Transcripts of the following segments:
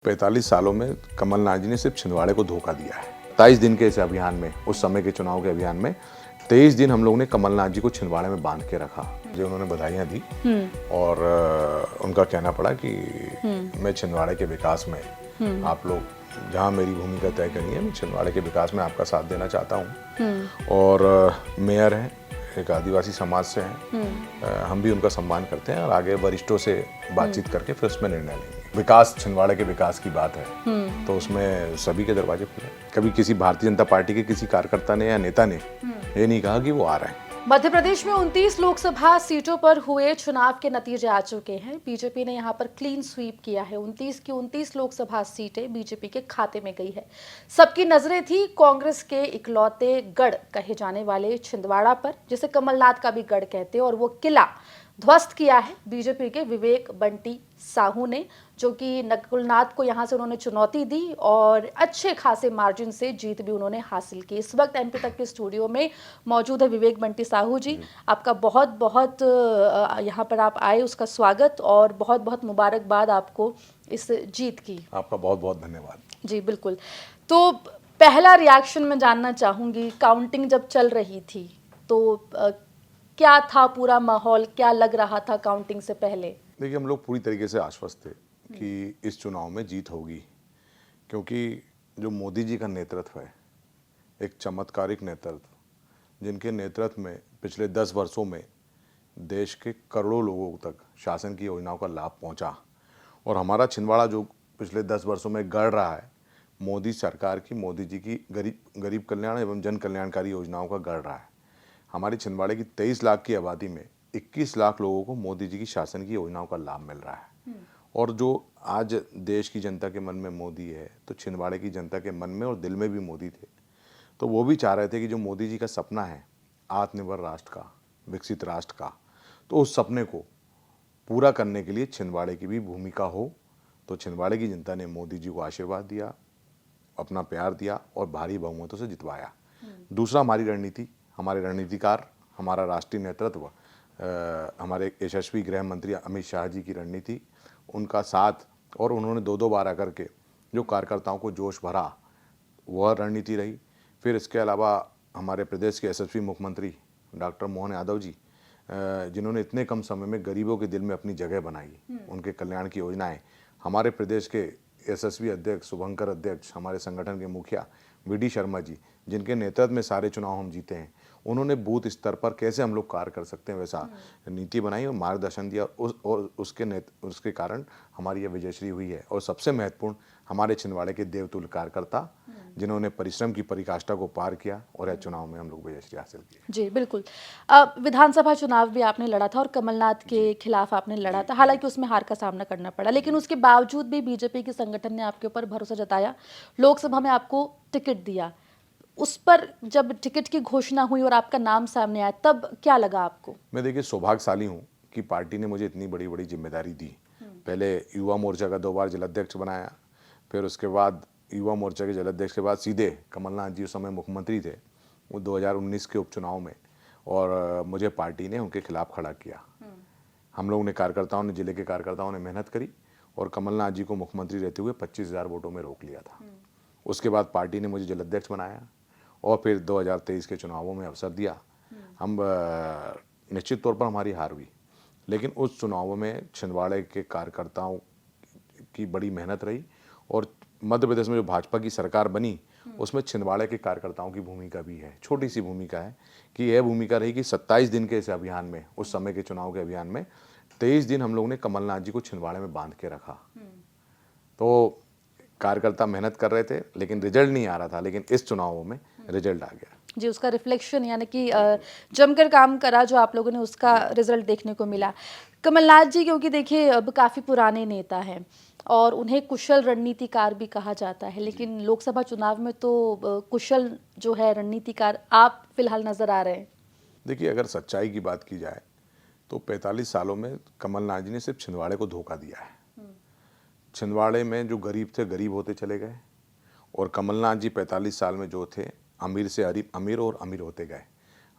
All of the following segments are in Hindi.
45 सालों में कमलनाथ जी ने सिर्फ छिंदवाड़े को धोखा दिया है। 27 दिन के इस अभियान में, उस समय के चुनाव के अभियान में 23 दिन हम लोगों ने कमलनाथ जी को छिंदवाड़े में बांध के रखा। जो उन्होंने बधाइयाँ दी और उनका कहना पड़ा कि मैं छिंदवाड़े के विकास में आप लोग जहाँ मेरी भूमिका तय करी है, मैं छिंदवाड़े के विकास में आपका साथ देना चाहता हूँ। और मेयर हैं, एक आदिवासी समाज से हैं, हम भी उनका सम्मान करते हैं और आगे वरिष्ठों से बातचीत करके फिर उसमें निर्णय लेंगे। विकास, छिंदवाड़े के विकास की बात है तो उसमें सभी के दरवाजे खुले। कभी किसी भारतीय जनता पार्टी के किसी कार्यकर्ता ने या नेता ने ये नहीं कहा कि वो आ रहे हैं। मध्य प्रदेश में 29 लोकसभा सीटों पर हुए चुनाव के नतीजे आ चुके हैं। बीजेपी ने यहां पर क्लीन स्वीप किया है। 29 की 29 लोकसभा सीटें बीजेपी के खाते में गई है। सबकी नजरें थी कांग्रेस के इकलौते गढ़ कहे जाने वाले छिंदवाड़ा पर, जिसे कमलनाथ का भी गढ़ कहते हैं, और वो किला ध्वस्त किया है बीजेपी के विवेक बंटी साहू ने, जो कि नकुलनाथ को यहां से उन्होंने चुनौती दी और अच्छे खासे मार्जिन से जीत भी उन्होंने हासिल की। इस वक्त एमपी तक के स्टूडियो में मौजूद है विवेक बंटी साहू जी। आपका बहुत बहुत यहां पर आप आए, उसका स्वागत और बहुत बहुत मुबारकबाद आपको इस जीत की। आपका बहुत बहुत धन्यवाद। जी बिल्कुल। तो पहला रिएक्शन मैं जानना चाहूंगी, काउंटिंग जब चल रही थी तो क्या था पूरा माहौल, क्या लग रहा था काउंटिंग से पहले? देखिए, हम लोग पूरी तरीके से आश्वस्त थे कि इस चुनाव में जीत होगी, क्योंकि जो मोदी जी का नेतृत्व है, एक चमत्कारिक नेतृत्व, जिनके नेतृत्व में पिछले 10 वर्षों में देश के करोड़ों लोगों तक शासन की योजनाओं का लाभ पहुंचा। और हमारा छिंदवाड़ा जो पिछले 10 वर्षों में गढ़ रहा है, मोदी सरकार की, मोदी जी की गरीब कल्याण एवं जन कल्याणकारी योजनाओं का गढ़ रहा है। हमारी छिंदवाड़े की 23 लाख की आबादी में 21 लाख लोगों को मोदी जी की शासन की योजनाओं का लाभ मिल रहा है। और जो आज देश की जनता के मन में मोदी है, तो छिंदवाड़े की जनता के मन में और दिल में भी मोदी थे। तो वो भी चाह रहे थे कि जो मोदी जी का सपना है आत्मनिर्भर राष्ट्र का, विकसित राष्ट्र का, तो उस सपने को पूरा करने के लिए छिंदवाड़े की भी भूमिका हो। तो छिंदवाड़े की जनता ने मोदी जी को आशीर्वाद दिया, अपना प्यार दिया और भारी बहुमतों से जितवाया। दूसरा, हमारी रणनीति, हमारे रणनीतिकार, हमारा राष्ट्रीय नेतृत्व, हमारे यशस्वी गृह मंत्री अमित शाह जी की रणनीति, उनका साथ, और उन्होंने 2-2 बार आकर के जो कार्यकर्ताओं को जोश भरा, वह रणनीति रही। फिर इसके अलावा हमारे प्रदेश के यशस्वी मुख्यमंत्री डॉक्टर मोहन यादव जी, जिन्होंने इतने कम समय में गरीबों के दिल में अपनी जगह बनाई, उनके कल्याण की योजनाएं, हमारे प्रदेश के यशस्वी अध्यक्ष, शुभंकर अध्यक्ष, हमारे संगठन के मुखिया वी.डी. शर्मा जी, जिनके नेतृत्व में सारे चुनाव हम जीते हैं, उन्होंने बूथ स्तर पर कैसे हम लोग कार्य कर सकते हैं वैसा नीति बनाई और मार्गदर्शन दिया। और उसके कारण हमारी यह विजयश्री हुई है। और सबसे महत्वपूर्ण, हमारे छिंदवाड़े के देवतुल्य कार्यकर्ता, जिन्होंने परिश्रम की पराकाष्ठा को पार किया और यह चुनाव में हम लोग विजयश्री हासिल की। जी बिल्कुल। विधानसभा चुनाव भी आपने लड़ा था और कमलनाथ के खिलाफ आपने लड़ा था, हालांकि उसमें हार का सामना करना पड़ा, लेकिन उसके बावजूद भी बीजेपी के संगठन ने आपके ऊपर भरोसा जताया, लोकसभा में आपको टिकट दिया। उस पर जब टिकट की घोषणा हुई और आपका नाम सामने आया, तब क्या लगा आपको? मैं देखिए सौभाग्यशाली हूँ कि पार्टी ने मुझे इतनी बड़ी बड़ी जिम्मेदारी दी। पहले युवा मोर्चा का 2 बार जिलाध्यक्ष बनाया, फिर उसके बाद युवा मोर्चा के जिलाध्यक्ष के बाद सीधे कमलनाथ जी उस समय मुख्यमंत्री थे, वो 2019 के उपचुनाव में, और मुझे पार्टी ने उनके खिलाफ खड़ा किया। हम लोगों ने, कार्यकर्ताओं ने, जिले के कार्यकर्ताओं ने मेहनत करी और कमलनाथ जी को मुख्यमंत्री रहते हुए 25,000 वोटों में रोक लिया था। उसके बाद पार्टी ने मुझे जिलाध्यक्ष बनाया और फिर 2023 के चुनावों में अवसर दिया। हम निश्चित तौर पर हमारी हार हुई, लेकिन उस चुनावों में छिंदवाड़े के कार्यकर्ताओं की बड़ी मेहनत रही। और मध्य प्रदेश में जो भाजपा की सरकार बनी, उसमें छिंदवाड़े के कार्यकर्ताओं की भूमिका भी है, छोटी सी भूमिका है, कि यह भूमिका रही कि 27 दिन के इस अभियान में, उस समय के चुनाव के अभियान में 23 दिन हम लोगों ने कमलनाथ जी को छिंदवाड़े में बांध के रखा। तो कार्यकर्ता मेहनत कर रहे थे लेकिन रिजल्ट नहीं आ रहा था, लेकिन इस चुनावों में रिजल्ट आ गया जी, उसका रिफ्लेक्शन, यानी कि जमकर काम करा जो आप लोगों ने, उसका रिजल्ट देखने को मिला। कमलनाथ जी, क्योंकि देखिए अब काफ़ी पुराने नेता हैं और उन्हें कुशल रणनीतिकार भी कहा जाता है, लेकिन लोकसभा चुनाव में तो कुशल जो है रणनीतिकार आप फिलहाल नजर आ रहे हैं। देखिए, अगर सच्चाई की बात की जाए तो 45 सालों में कमलनाथ जी ने सिर्फ छिंदवाड़े को धोखा दिया है। छिंदवाड़े में जो गरीब थे, गरीब होते चले गए, और कमलनाथ जी 45 साल में जो थे, अमीर से अमीर और अमीर होते गए।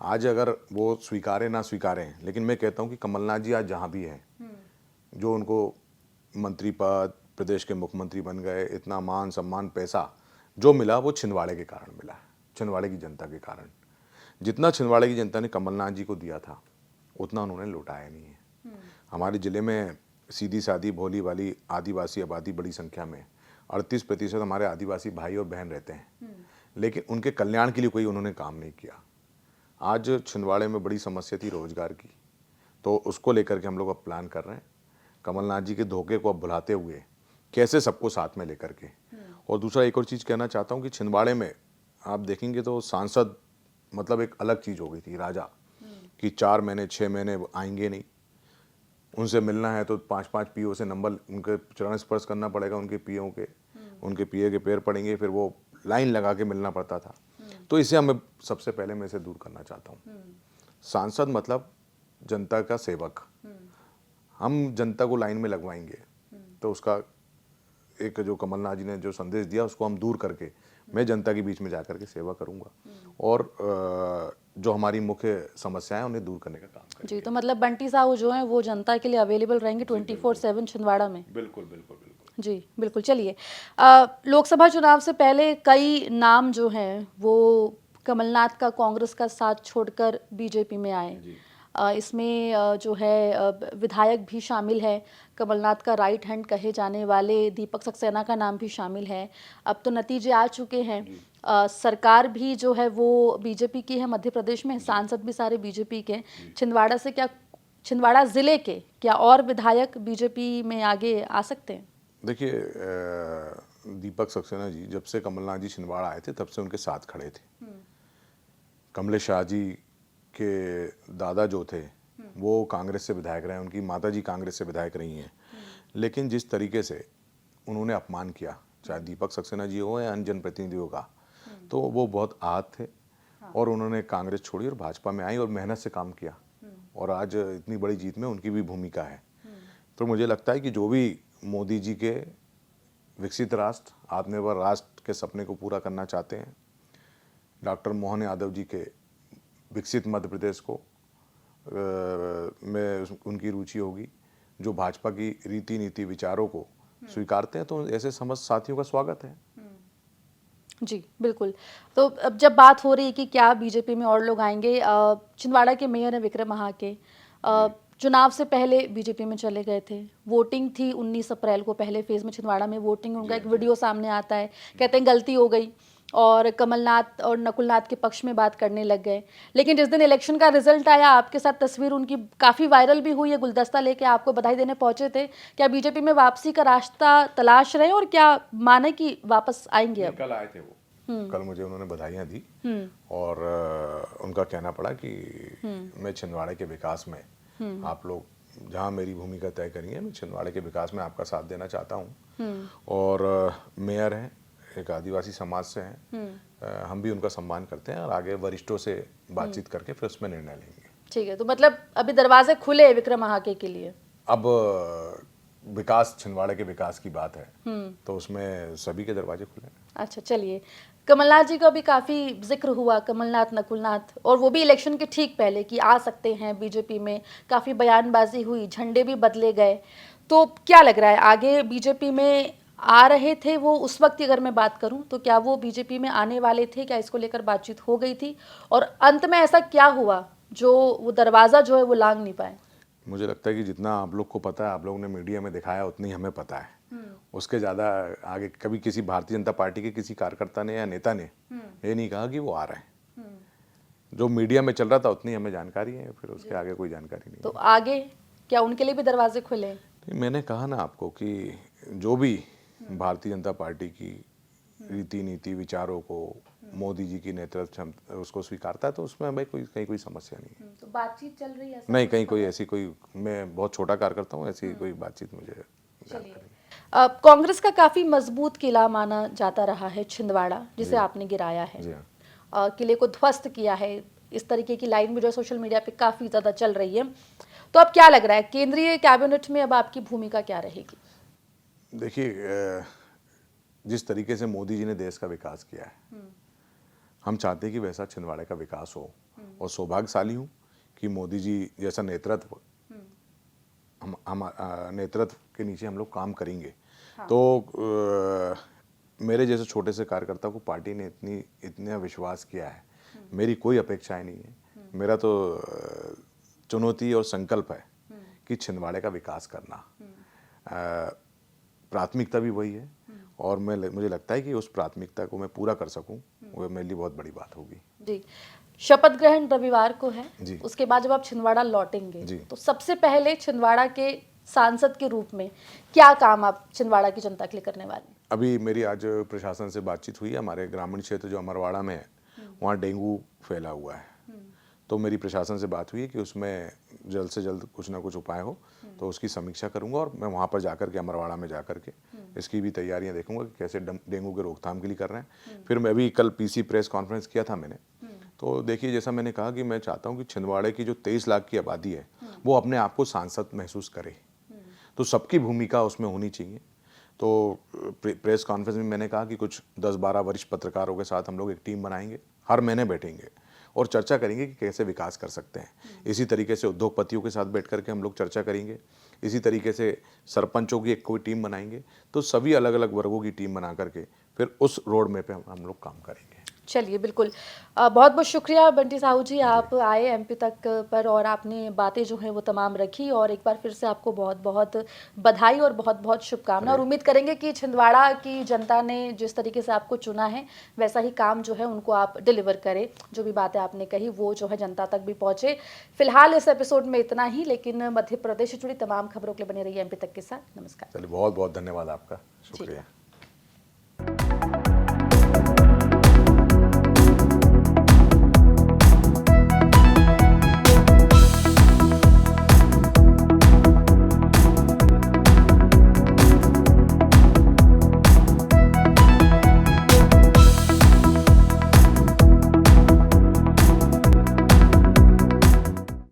आज अगर वो स्वीकारें ना स्वीकारें, लेकिन मैं कहता हूं कि कमलनाथ जी आज जहां भी हैं, जो उनको मंत्री पद, प्रदेश के मुख्यमंत्री बन गए, इतना मान सम्मान पैसा जो मिला वो छिंदवाड़े के कारण मिला है, छिंदवाड़े की जनता के कारण। जितना छिंदवाड़े की जनता ने कमलनाथ जी को दिया था उतना उन्होंने लौटाया नहीं है। हमारे ज़िले में सीधी सादी भोली वाली आदिवासी आबादी बड़ी संख्या में 38% हमारे आदिवासी भाई और बहन रहते हैं, लेकिन उनके कल्याण के लिए कोई उन्होंने काम नहीं किया। आज छिंदवाड़े में बड़ी समस्या थी रोजगार की, तो उसको लेकर के हम लोग अब प्लान कर रहे हैं, कमलनाथ जी के धोखे को अब भुलाते हुए कैसे सबको साथ में लेकर के। और दूसरा एक और चीज़ कहना चाहता हूँ कि छिंदवाड़े में आप देखेंगे तो सांसद मतलब एक अलग चीज़ हो गई थी, राजा, कि 4 महीने 6 महीने आएंगे नहीं, उनसे मिलना है तो 5-5 पीओ से नंबर उनके चरण स्पर्श करना पड़ेगा, उनके पीओ के, उनके पीए के पैर पड़ेंगे, फिर वो लाइन लगा के मिलना पड़ता था। तो इसे हमें सबसे पहले मैं इसे दूर करना चाहता हूँ। सांसद मतलब जनता का सेवक, हम जनता को लाइन में लगवाएंगे तो उसका एक जो कमलनाथ जी ने जो संदेश दिया उसको हम दूर करके मैं जनता के बीच में जाकर के सेवा करूंगा और जो हमारी मुख्य समस्याएं उन्हें दूर करने का काम करेंगे। जी, तो मतलब बंटी साहू जो हैं वो जनता के लिए अवेलेबल रहेंगे 24/7 छिंदवाड़ा में। बिल्कुल बिल्कुल बिल्कुल। जी बिल्कुल। चलिए, लोकसभा चुनाव से पहले कई नाम जो हैं वो कमलनाथ का कांग्रेस का साथ छोड़कर बीजेपी में आए। इसमें जो है विधायक भी शामिल है, कमलनाथ का राइट हैंड कहे जाने वाले दीपक सक्सेना का नाम भी शामिल है। अब तो नतीजे आ चुके हैं, सरकार भी जो है वो बीजेपी की है मध्य प्रदेश में, सांसद भी सारे बीजेपी के। छिंदवाड़ा से क्या, छिंदवाड़ा जिले के क्या और विधायक बीजेपी में आगे आ सकते हैं? देखिए, दीपक सक्सेना जी जब से कमलनाथ जी छिंदवाड़ा आए थे तब से उनके साथ खड़े थे। कमलेश शाह जी के दादा जो थे वो कांग्रेस से विधायक रहे, उनकी माता जी कांग्रेस से विधायक रही हैं, लेकिन जिस तरीके से उन्होंने अपमान किया, चाहे दीपक सक्सेना जी हो या अन्य जनप्रतिनिधियों का, तो वो बहुत आहत थे और उन्होंने कांग्रेस छोड़ी और भाजपा में आई और मेहनत से काम किया और आज इतनी बड़ी जीत में उनकी भी भूमिका है। तो मुझे लगता है कि जो भी मोदी जी के विकसित राष्ट्र, आत्मनिर्भर राष्ट्र के सपने को पूरा करना चाहते हैं, डॉक्टर मोहन यादव जी के विकसित मध्य प्रदेश को में उनकी रुचि होगी, जो भाजपा की रीति नीति विचारों को स्वीकारते हैं, तो ऐसे समस्त साथियों का स्वागत है। जी बिल्कुल। तो अब जब बात हो रही है कि क्या बीजेपी में और लोग आएंगे, छिंदवाड़ा के मेयर हैं विक्रम महाके, चुनाव से पहले बीजेपी में चले गए थे, वोटिंग थी 19 अप्रैल को, पहले फेज में छिंदवाड़ा में वोटिंग, उनका एक वीडियो सामने आता है, कहते हैं गलती हो गई और कमलनाथ और नकुलनाथ के पक्ष में बात करने लग गए। लेकिन जिस दिन इलेक्शन का रिजल्ट आया, आपके साथ तस्वीर उनकी काफ़ी वायरल भी हुई है, गुलदस्ता लेके आपको बधाई देने पहुंचे थे। क्या बीजेपी में वापसी का रास्ता तलाश रहे और क्या माने कि वापस आएंगे? अब कल आए थे वो, कल मुझे उन्होंने बधाइयाँ दी और उनका कहना पड़ा कि मैं छिंदवाड़े के विकास में, आप लोग जहाँ मेरी भूमिका तय करी है, मैं छिंदवाड़े के विकास में आपका साथ देना चाहता हूँ। और मेयर हैं, एक आदिवासी समाज से हैं, हम भी उनका सम्मान करते हैं और आगे वरिष्ठों से बातचीत करके फिर उसमें निर्णय लेंगे। ठीक है, तो मतलब अभी दरवाजे खुले हैं विक्रम महाके के लिए? अब विकास, छिंदवाड़े के विकास की बात है तो उसमें सभी के दरवाजे खुले हैं। अच्छा, चलिए, कमलनाथ जी का भी काफ़ी जिक्र हुआ, कमलनाथ नकुलनाथ, और वो भी इलेक्शन के ठीक पहले कि आ सकते हैं बीजेपी में, काफ़ी बयानबाजी हुई, झंडे भी बदले गए। तो क्या लग रहा है आगे बीजेपी में आ रहे थे वो उस वक्त की अगर मैं बात करूं, तो क्या वो बीजेपी में आने वाले थे? क्या इसको लेकर बातचीत हो गई थी और अंत में ऐसा क्या हुआ जो वो दरवाज़ा जो है वो लांघ नहीं पाए? मुझे लगता है कि जितना आप लोग को पता है, आप लोगों ने मीडिया में दिखाया, उतनी हमें पता है। उसके ज़्यादा आगे कभी किसी भारतीय जनता पार्टी के किसी कार्यकर्ता ने या नेता ने ये नहीं कहा कि वो आ रहे हैं। जो मीडिया में चल रहा था उतनी हमें जानकारी है, फिर उसके आगे कोई जानकारी नहीं। तो आगे क्या उनके लिए भी दरवाजे खुले? मैंने कहा ना आपको कि जो भी भारतीय जनता पार्टी की रीति नीति विचारों को मोदी जी की नेतृत्व उसको स्वीकारता है तो उसमें हमें कहीं कोई समस्या नहीं है। तो बातचीत चल रही है? नहीं, कहीं कोई ऐसी कोई, मैं बहुत छोटा कार्यकर्ता हूँ, ऐसी कोई बातचीत मुझे। कांग्रेस का काफी मजबूत किला माना जाता रहा है छिंदवाड़ा, जिसे आपने गिराया है, किले को ध्वस्त किया है, इस तरीके की लाइन भी जो सोशल मीडिया पे काफी ज्यादा चल रही है। तो अब क्या लग रहा है केंद्रीय कैबिनेट में अब आपकी भूमिका क्या रहेगी? देखिए, जिस तरीके से मोदी जी ने देश का विकास किया है, हम चाहते हैं कि वैसा छिंदवाड़े का विकास हो और सौभाग्यशाली हूँ कि मोदी जी जैसा नेतृत्व, हम नेतृत्व के नीचे हम लोग काम करेंगे। तो मेरे जैसे छोटे से कार्यकर्ता को पार्टी ने इतना विश्वास किया है, मेरी कोई अपेक्षाएं नहीं है। मेरा तो चुनौती और संकल्प है कि छिंदवाड़े का विकास करना, प्राथमिकता भी वही है। और मुझे लगता है कि उस प्राथमिकता को मैं पूरा कर सकूं, वो मेरे लिए बहुत बड़ी बात होगी। जी, शपथ ग्रहण रविवार को है जी। उसके बाद जब आप छिंदवाड़ा लौटेंगे जी। तो सबसे पहले छिंदवाड़ा के सांसद के रूप में क्या काम आप छिंदवाड़ा की जनता के लिए करने वाले हैं? अभी मेरी आज प्रशासन से बातचीत हुई है। हमारे ग्रामीण क्षेत्र जो अमरवाड़ा में है वहाँ डेंगू फैला हुआ है, तो मेरी प्रशासन से बात हुई है कि उसमें जल्द से जल्द कुछ ना कुछ उपाय हो, तो उसकी समीक्षा करूंगा और मैं वहाँ पर जाकर के अमरवाड़ा में जाकर के इसकी भी तैयारियां देखूंगा कि कैसे डेंगू के रोकथाम के लिए कर रहे हैं। फिर मैं भी कल पीसी प्रेस कॉन्फ्रेंस किया था मैंने, तो देखिए जैसा मैंने कहा कि मैं चाहता हूँ कि छिंदवाड़े की जो 23 लाख की आबादी है वो अपने आप को सांसद महसूस करे, तो सबकी भूमिका उसमें होनी चाहिए। तो प्रेस कॉन्फ्रेंस में मैंने कहा कि कुछ 10-12 वरिष्ठ पत्रकारों के साथ हम लोग एक टीम बनाएंगे, हर महीने बैठेंगे और चर्चा करेंगे कि कैसे विकास कर सकते हैं। इसी तरीके से उद्योगपतियों के साथ बैठ करके हम लोग चर्चा करेंगे, इसी तरीके से सरपंचों की एक कोई टीम बनाएंगे, तो सभी अलग अलग वर्गों की टीम बना करके फिर उस रोड मैप पे हम लोग काम करेंगे। चलिए, बिल्कुल। बहुत बहुत शुक्रिया बंटी साहू जी, आप आए एमपी तक पर और आपने बातें जो हैं वो तमाम रखी, और एक बार फिर से आपको बहुत बहुत बधाई और बहुत बहुत शुभकामना, और उम्मीद करेंगे कि छिंदवाड़ा की जनता ने जिस तरीके से आपको चुना है वैसा ही काम जो है उनको आप डिलीवर करें, जो भी बातें आपने कही वो जो है जनता तक भी पहुँचे। फिलहाल इस एपिसोड में इतना ही, लेकिन मध्य प्रदेश से जुड़ी तमाम खबरों के लिए बने रहिए एमपी तक के साथ। नमस्कार। चलिए, बहुत बहुत धन्यवाद आपका, शुक्रिया।